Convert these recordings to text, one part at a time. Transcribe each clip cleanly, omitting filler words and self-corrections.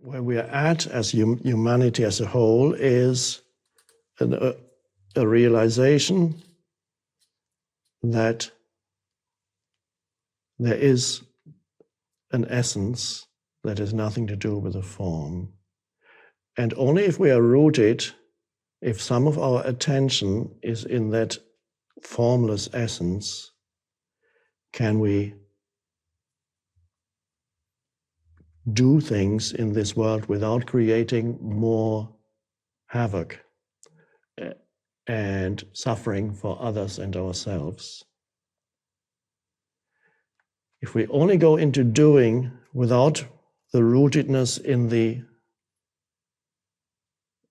where we are at as humanity as a whole is a realization that there is an essence that has nothing to do with the form. And only if we are rooted, if some of our attention is in that formless essence, can we do things in this world without creating more havoc and suffering for others and ourselves. If we only go into doing without the rootedness in the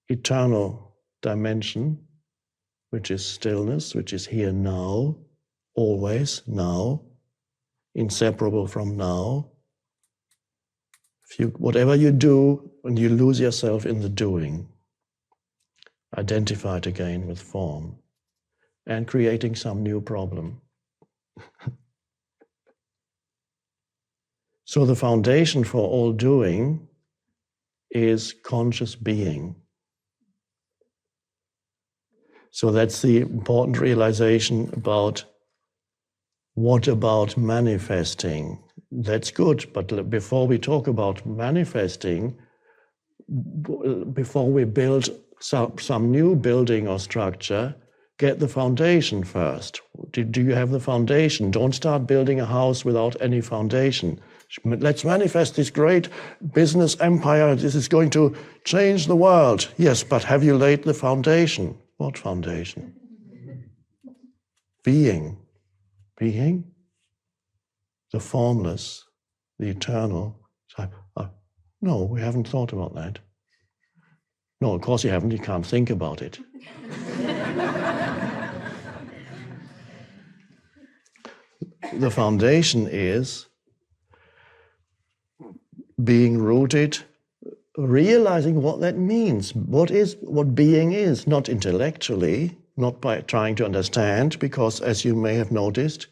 eternal dimension, which is stillness, which is here now, always now, inseparable from now, whatever you do, when you lose yourself in the doing, identify it again with form and creating some new problem. So the foundation for all doing is conscious being. So that's the important realization about what about manifesting. That's good, but before we talk about manifesting, before we build some new building or structure, get the foundation first. Do you have the foundation? Don't start building a house without any foundation. Let's manifest this great business empire. This is going to change the world. Yes, but have you laid the foundation? What foundation? Being. Being? The formless, the eternal. No, we haven't thought about that. No, of course you haven't. You can't think about it. The foundation is being rooted, realizing what that means. What being is, not intellectually, not by trying to understand, because as you may have noticed,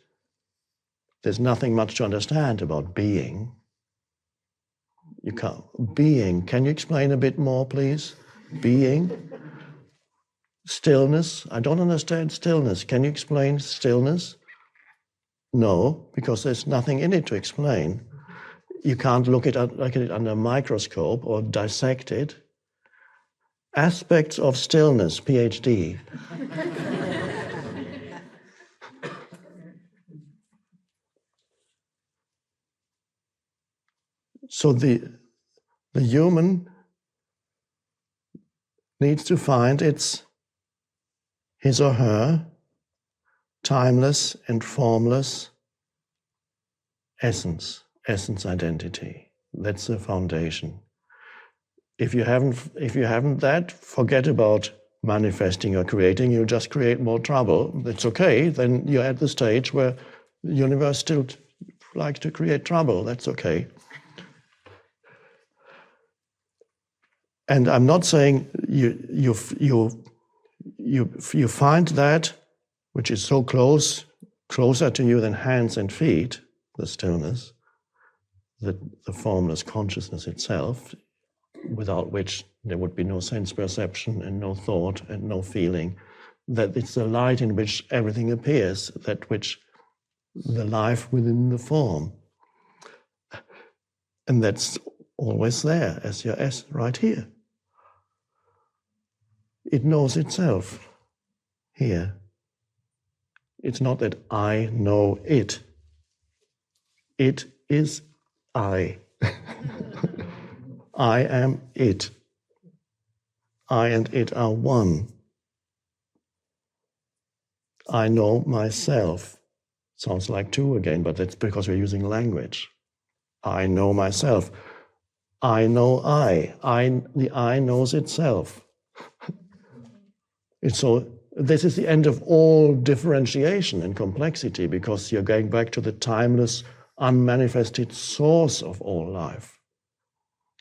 there's nothing much to understand about being. You can't. Being. Can you explain a bit more, please? Being. Stillness. I don't understand stillness. Can you explain stillness? No, because there's nothing in it to explain. You can't look at it under a microscope or dissect it. Aspects of stillness, PhD. So the human needs to find his or her timeless and formless essence identity. That's the foundation. If you haven't that, forget about manifesting or creating. You'll just create more trouble. That's okay. Then you're at the stage where the universe still likes to create trouble. That's okay. And I'm not saying you find that which is so closer to you than hands and feet, the stillness, the formless consciousness itself, without which there would be no sense perception and no thought and no feeling, that it's the light in which everything appears, that which the life within the form. And that's always there as your S right here. It knows itself here. It's not that I know it. It is I. I am it. I and it are one. I know myself. Sounds like two again, but that's because we're using language. I know myself. I know I. The I knows itself. And so this is the end of all differentiation and complexity, because you're going back to the timeless, unmanifested source of all life.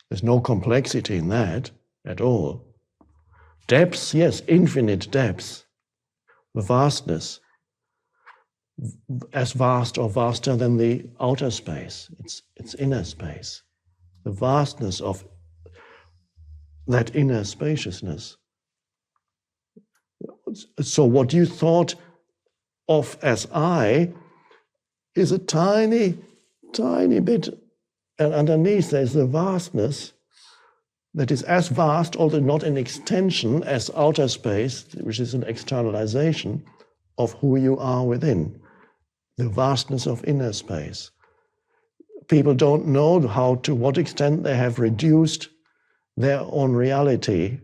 There's no complexity in that at all. Depths, yes, infinite depths. The vastness, as vast or vaster than the outer space, it's inner space. The vastness of that inner spaciousness. So what you thought of as I is a tiny, tiny bit, and underneath there's the vastness that is as vast, although not an extension, as outer space, which is an externalization of who you are within, the vastness of inner space. People don't know to what extent they have reduced their own reality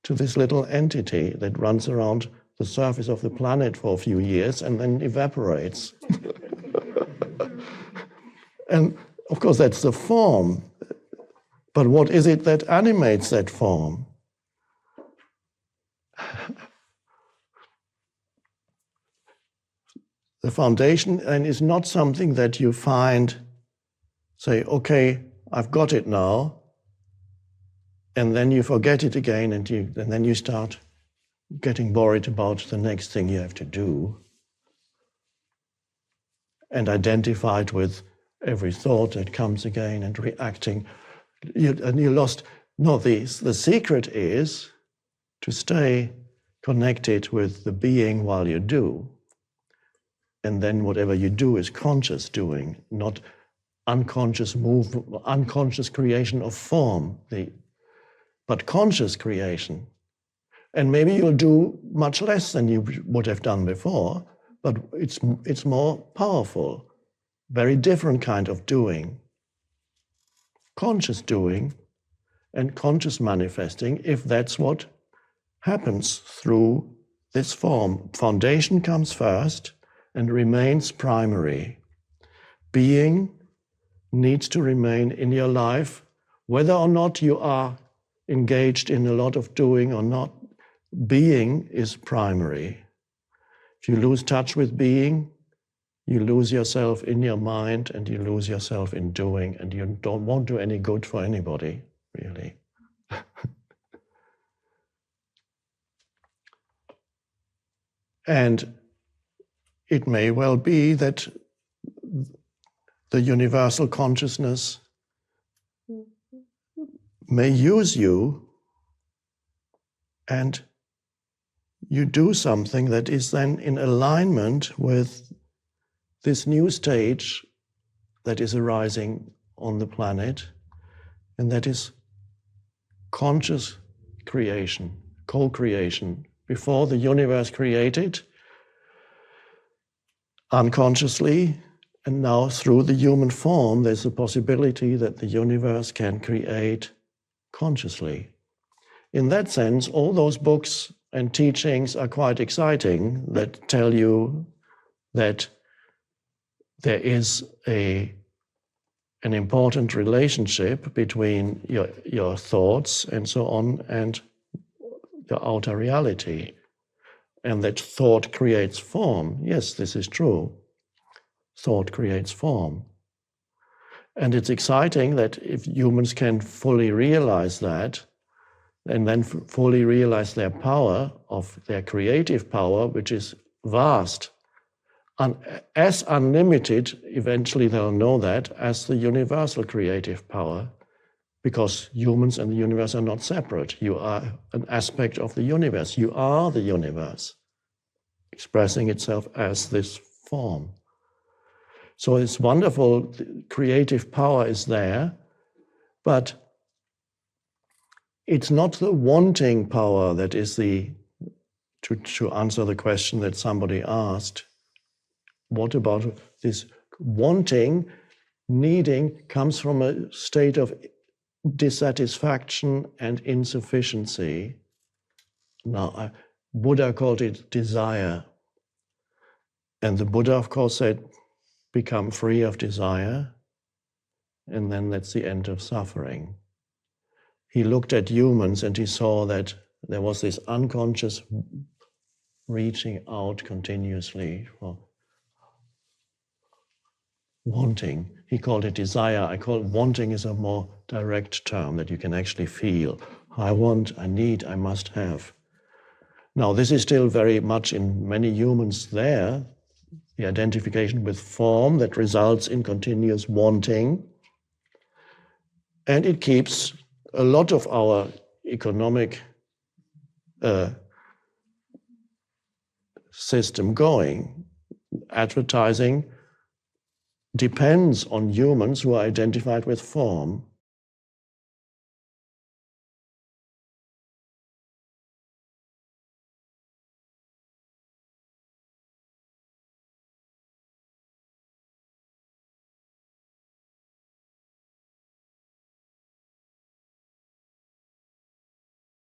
to this little entity that runs around the surface of the planet for a few years and then evaporates. And of course, that's the form. But what is it that animates that form? The foundation then is not something that you find, say, okay, I've got it now, and then you forget it again, and then you start getting worried about the next thing you have to do, and identified with every thought that comes again and reacting. You lost. No, the secret is to stay connected with the being while you do. And then whatever you do is conscious doing, not unconscious unconscious creation of form, but conscious creation. And maybe you'll do much less than you would have done before, but it's more powerful, very different kind of doing. Conscious doing and conscious manifesting, if that's what happens through this form. Foundation comes first and remains primary. Being needs to remain in your life, whether or not you are engaged in a lot of doing or not. Being is primary. If you lose touch with being, you lose yourself in your mind and you lose yourself in doing, and you won't do any good for anybody, really. And it may well be that the universal consciousness may use you, and you do something that is then in alignment with this new stage that is arising on the planet, and that is conscious creation, co-creation. Before the universe created, unconsciously, and now through the human form, there's a possibility that the universe can create consciously. In that sense, all those books and teachings are quite exciting that tell you that there is an important relationship between your thoughts and so on and your outer reality, and that thought creates form. Yes, this is true. Thought creates form. And it's exciting that if humans can fully realize that, and then fully realize their power, of their creative power, which is vast, as unlimited, eventually they'll know that, as the universal creative power, because humans and the universe are not separate. You are an aspect of the universe. You are the universe, expressing itself as this form. So it's wonderful, the creative power is there, but it's not the wanting power that is to answer the question that somebody asked. What about this wanting, needing, comes from a state of dissatisfaction and insufficiency. Now, Buddha called it desire. And the Buddha, of course, said, become free of desire, and then that's the end of suffering. He looked at humans and he saw that there was this unconscious reaching out continuously for wanting. He called it desire. I call it wanting is a more direct term that you can actually feel. I want, I need, I must have. Now, this is still very much in many humans there, the identification with form that results in continuous wanting. And it keeps a lot of our economic system going, advertising depends on humans who are identified with form